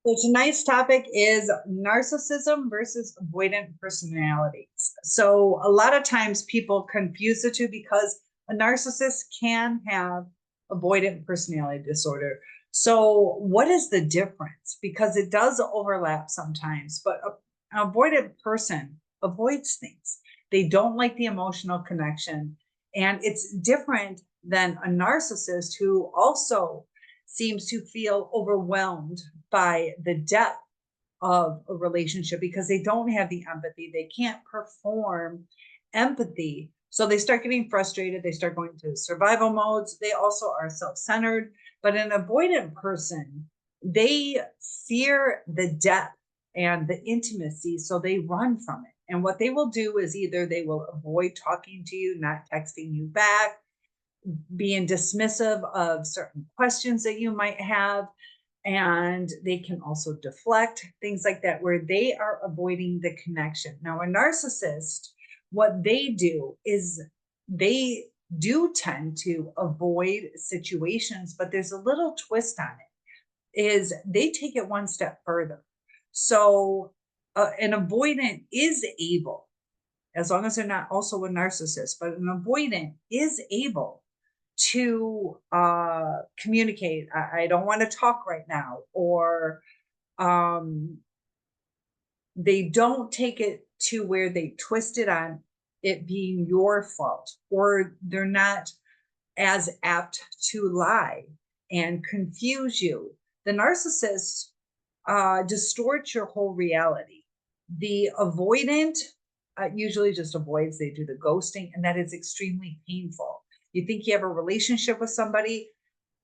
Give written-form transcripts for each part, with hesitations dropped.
So tonight's topic is narcissism versus avoidant personalities. So a lot of times people confuse the two because a narcissist can have avoidant personality disorder. So what is the difference? Because it does overlap sometimes, but an avoidant person avoids things. They don't like the emotional connection. And it's different than a narcissist who also seems to feel overwhelmed by the depth of a relationship because they don't have the empathy. They can't perform empathy. So they start getting frustrated. They start going to survival modes. They also are self centered. But an avoidant person, they fear the depth and the intimacy. So they run from it. And what they will do is either they will avoid talking to you, not texting you back, being dismissive of certain questions that you might have, and they can also deflect, things like that, where they are avoiding the connection. Now, a narcissist, what they do is they do tend to avoid situations, but there's a little twist on it, is they take it one step further. So an avoidant is able, as long as they're not also a narcissist, but an avoidant is able to communicate. I don't want to talk right now, or um, they don't take it to where they twist it on it being your fault, or they're not as apt to lie and confuse you. The narcissist distorts your whole reality. The avoidant usually just avoids, they do the ghosting, and that is extremely painful. You think you have a relationship with somebody,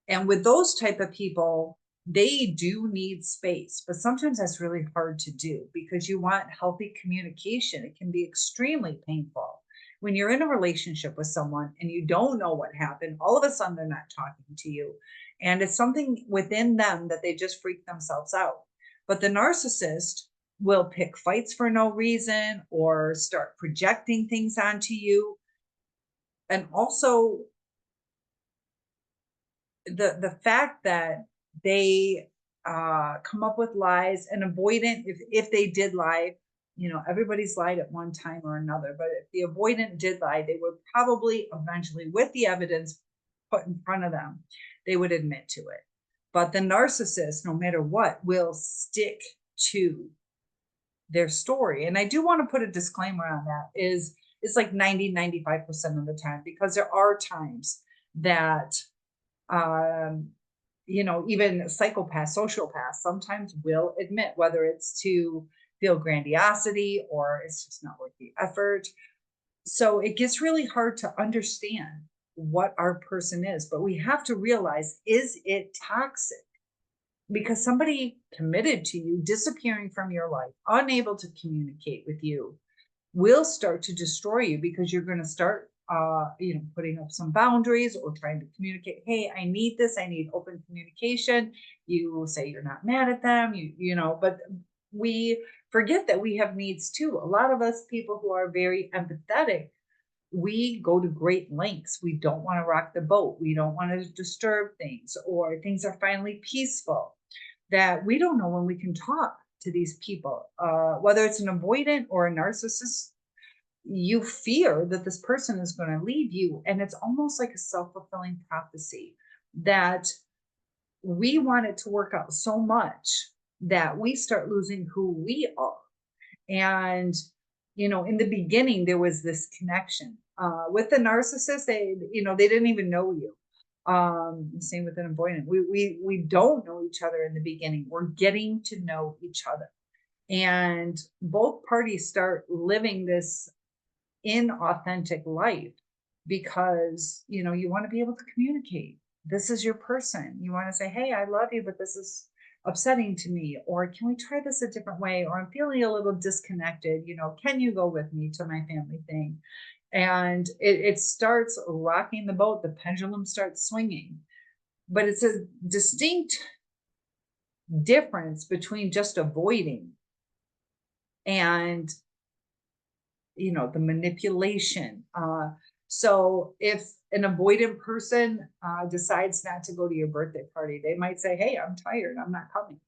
and with those type of people, they do need space, but sometimes that's really hard to do because you want healthy communication. It can be extremely painful when you're in a relationship with someone and you don't know what happened. All of a sudden, they're not talking to you, and it's something within them that they just freak themselves out. But the narcissist will pick fights for no reason or start projecting things onto you. And also the fact that they come up with lies, and avoidant, if they did lie, everybody's lied at one time or another, but if the avoidant did lie, they would probably eventually, with the evidence put in front of them, they would admit to it. But the narcissist, no matter what, will stick to their story. And I do want to put a disclaimer on that, is it's like 90-95% of the time, because there are times that um, even psychopaths, sociopaths sometimes will admit, whether it's to feel grandiosity or it's just not worth the effort. So it gets really hard to understand what our person is, but we have to realize, is it toxic? Because somebody committed to you disappearing from your life, unable to communicate with you, will start to destroy you, because you're going to start putting up some boundaries or trying to communicate, hey, I need this, I need open communication. You say you're not mad at them, but we forget that we have needs too. A lot of us people who are very empathetic, we go to great lengths. We don't want to rock the boat, we don't want to disturb things, or things are finally peaceful, that we don't know when we can talk to these people, whether it's an avoidant or a narcissist. You fear that this person is going to leave you, and it's almost like a self-fulfilling prophecy, that we want it to work out so much that we start losing who we are. And in the beginning there was this connection with the narcissist. They didn't even know you. Same with an avoidant. We don't know each other in the beginning. We're getting to know each other, and both parties start living this inauthentic life, because you want to be able to communicate. This is your person. You want to say, hey, I love you, but this is upsetting to me, or can we try this a different way, or I'm feeling a little disconnected, can you go with me to my family thing? And it starts rocking the boat, the pendulum starts swinging. But it's a distinct difference between just avoiding and the manipulation. So if an avoidant person decides not to go to your birthday party, they might say, hey, I'm tired, I'm not coming.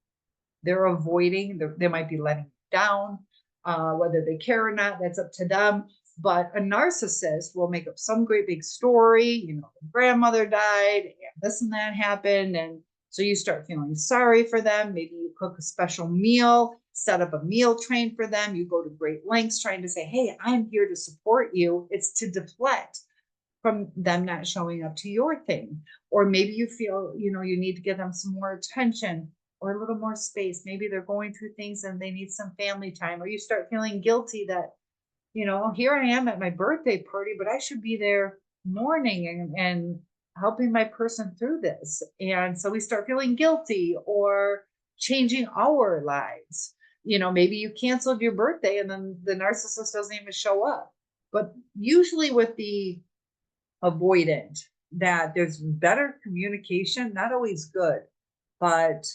They're avoiding, they might be letting you down. Whether they care or not, that's up to them. But a narcissist will make up some great big story, the grandmother died and this and that happened. And so you start feeling sorry for them. Maybe you cook a special meal, set up a meal train for them. You go to great lengths trying to say, hey, I'm here to support you. It's to deflect from them not showing up to your thing. Or maybe you feel, you need to give them some more attention or a little more space. Maybe they're going through things and they need some family time, or you start feeling guilty that, here I am at my birthday party, but I should be there mourning and helping my person through this. And so we start feeling guilty or changing our lives. Maybe you canceled your birthday and then the narcissist doesn't even show up. But usually with the avoidant, that there's better communication, not always good, but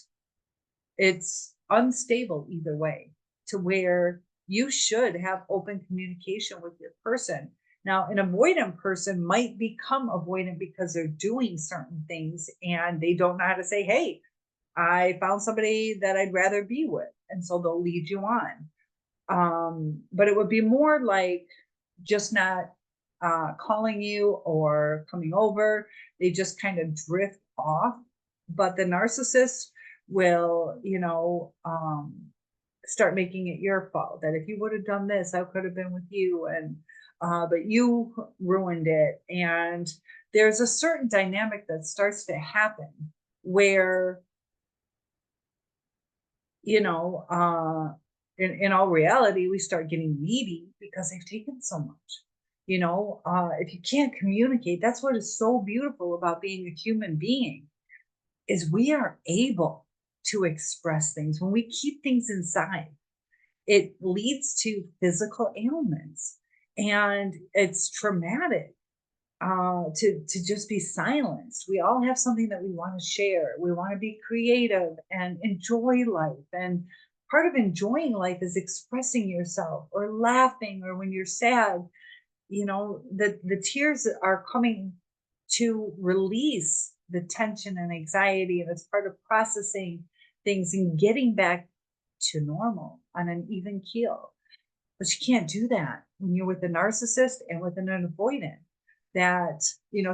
it's unstable either way, to where you should have open communication with your person. Now, an avoidant person might become avoidant because they're doing certain things and they don't know how to say, hey, I found somebody that I'd rather be with. And so they'll lead you on. But it would be more like just not calling you or coming over. They just kind of drift off. But the narcissist will, start making it your fault, that if you would have done this, I could have been with you. And but you ruined it. And there's a certain dynamic that starts to happen where, in all reality, we start getting needy because they've taken so much. If you can't communicate, that's what is so beautiful about being a human being, is we are able to express things. When we keep things inside, it leads to physical ailments, and it's traumatic to just be silenced. We all have something that we want to share. We want to be creative and enjoy life. And part of enjoying life is expressing yourself or laughing, or when you're sad, the tears are coming to release the tension and anxiety. And it's part of processing things and getting back to normal on an even keel. But you can't do that when you're with a narcissist and with an avoidant. That,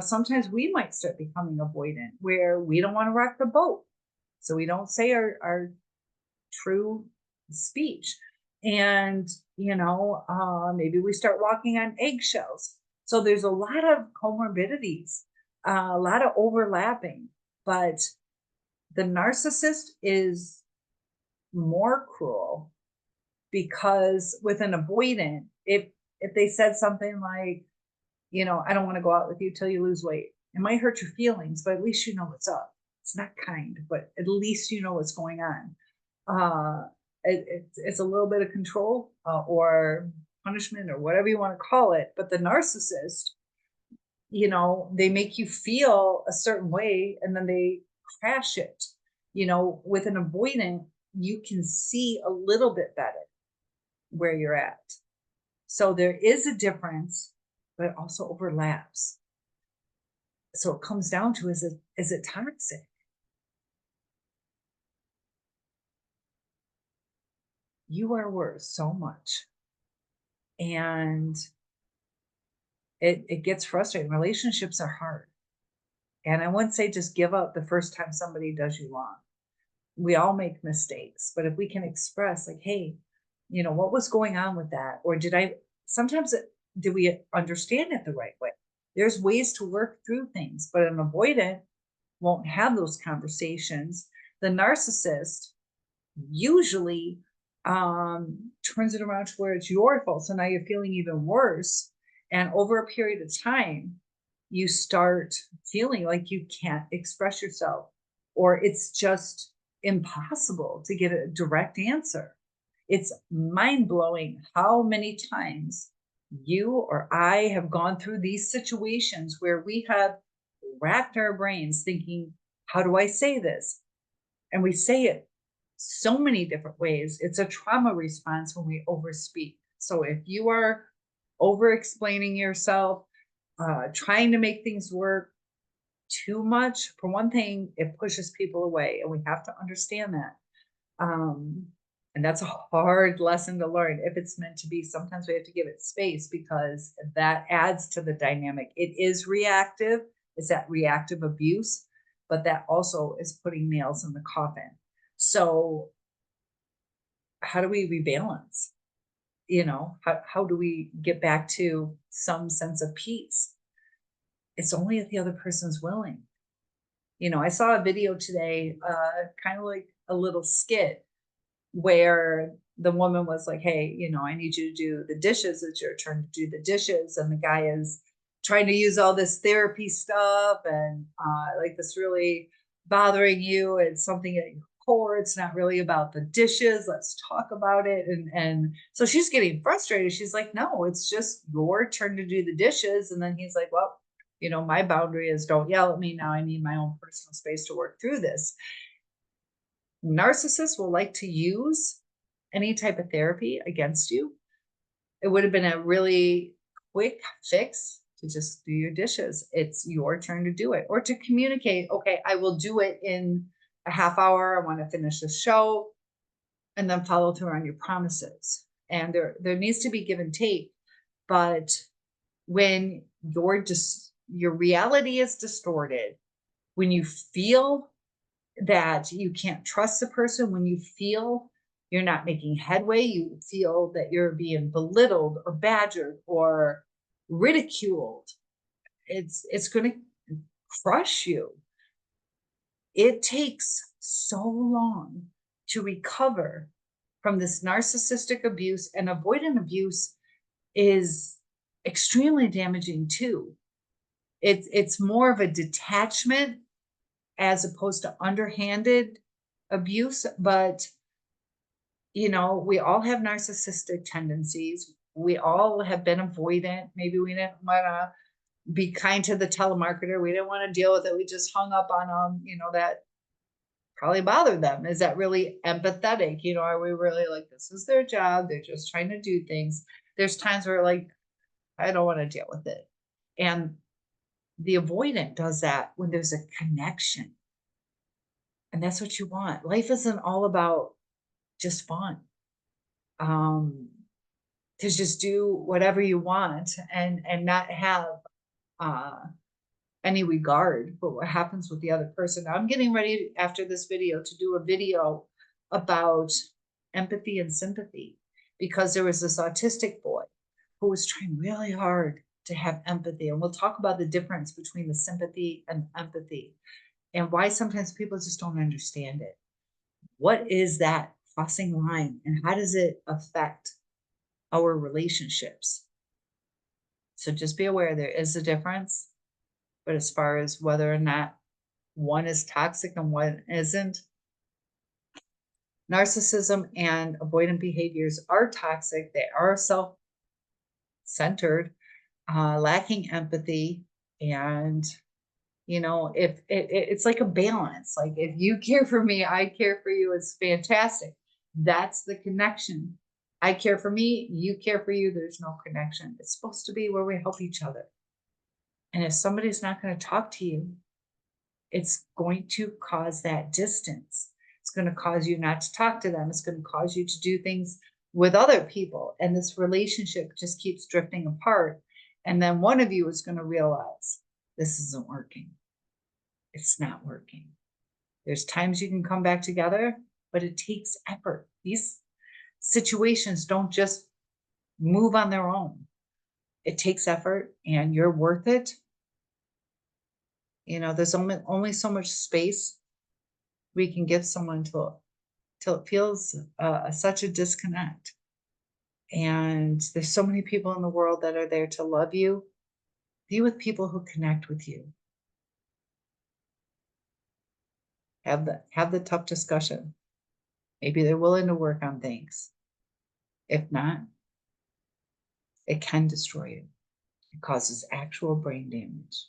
sometimes we might start becoming avoidant, where we don't want to rock the boat. So we don't say our true speech. And, maybe we start walking on eggshells. So there's a lot of comorbidities, a lot of overlapping. But the narcissist is more cruel, because with an avoidant, if they said something like, I don't want to go out with you till you lose weight, it might hurt your feelings, but at least you know what's up. It's not kind, but at least you know what's going on. It's a little bit of control or punishment or whatever you want to call it. But the narcissist, they make you feel a certain way and then they crash it. With an avoidant, you can see a little bit better where you're at. So there is a difference, but it also overlaps. So it comes down to, is it toxic? You are worth so much. And it gets frustrating. Relationships are hard. And I wouldn't say just give up the first time somebody does you wrong. We all make mistakes, but if we can express like, hey, what was going on with that? Or did we understand it the right way? There's ways to work through things, but an avoidant won't have those conversations. The narcissist usually turns it around to where it's your fault. So now you're feeling even worse. And over a period of time, you start feeling like you can't express yourself, or it's just impossible to get a direct answer. It's mind-blowing how many times you or I have gone through these situations where we have racked our brains thinking, how do I say this? And we say it so many different ways. It's a trauma response when we overspeak. So if you are over explaining yourself, trying to make things work too much, for one thing, it pushes people away, and we have to understand that. Um, and that's a hard lesson to learn if it's meant to be. Sometimes we have to give it space because that adds to the dynamic. It is reactive, it's that reactive abuse, but that also is putting nails in the coffin. So, how do we rebalance? How do we get back to some sense of peace? It's only if the other person's willing. I saw a video today, kind of like a little skit where the woman was like, "Hey, I need you to do the dishes. It's your turn to do the dishes." And the guy is trying to use all this therapy stuff and like this really bothering you. It's something at your core. It's not really about the dishes. Let's talk about it. And so she's getting frustrated. She's like, "No, it's just your turn to do the dishes." And then he's like, "Well, my boundary is don't yell at me now. I need my own personal space to work through this." Narcissists will like to use any type of therapy against you. It would have been a really quick fix to just do your dishes. It's your turn to do it, or to communicate, "Okay, I will do it in a half hour. I want to finish the show," and then follow through on your promises. And there needs to be give and take. But when your reality is distorted, when you feel that you can't trust the person, when you feel you're not making headway, you feel that you're being belittled or badgered or ridiculed, it's going to crush you. It takes so long to recover from this narcissistic abuse, and avoidant abuse is extremely damaging too. It's more of a detachment as opposed to underhanded abuse. But we all have narcissistic tendencies. We all have been avoidant. Maybe we didn't want to be kind to the telemarketer. We didn't want to deal with it. We just hung up on them. That probably bothered them. Is that really empathetic? Are we really like, this is their job? They're just trying to do things. There's times where like, I don't want to deal with it. And the avoidant does that when there's a connection. And that's what you want. Life isn't all about just fun. To just do whatever you want and not have uh any regard for what happens with the other person. I'm getting ready after this video to do a video about empathy and sympathy, because there was this autistic boy who was trying really hard to have empathy. And we'll talk about the difference between the sympathy and empathy and why sometimes people just don't understand it. What is that crossing line and how does it affect our relationships? So just be aware there is a difference. But as far as whether or not one is toxic and one isn't, narcissism and avoidant behaviors are toxic. They are self-centered, lacking empathy. And, if it's like a balance, like if you care for me, I care for you, it's fantastic. That's the connection. I care for me, you care for you, there's no connection. It's supposed to be where we help each other. And if somebody's not going to talk to you, it's going to cause that distance. It's going to cause you not to talk to them. It's going to cause you to do things with other people. And this relationship just keeps drifting apart. And then one of you is going to realize this isn't working. It's not working. There's times you can come back together, but it takes effort. These situations don't just move on their own. It takes effort, and you're worth it. There's only so much space we can give someone till it feels such a disconnect. And there's so many people in the world that are there to love you. Be with people who connect with you. Have the tough discussion. Maybe they're willing to work on things. If not, it can destroy you. It causes actual brain damage.